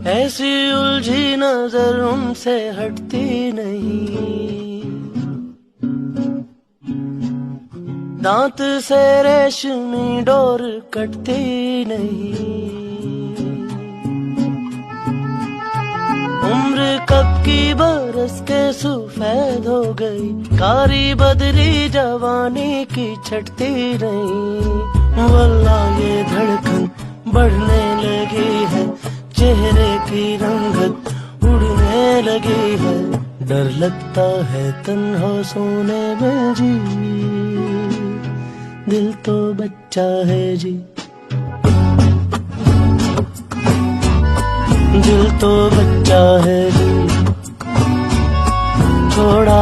ऐसी उलझी नजर उनसे हटती नहीं, दांत से रेशमी डोर कटती नहीं। उम्र कब की बरस के सफेद हो गई, कारी बदरी जवानी की छटती नहीं। वल्लाह ये धड़कन बढ़ने लगी है, चेहरे की रंगत उड़ने लगी है। डर लगता है तन्हा सोने में जी, दिल तो बच्चा है जी, दिल तो बच्चा है जी, छोड़ा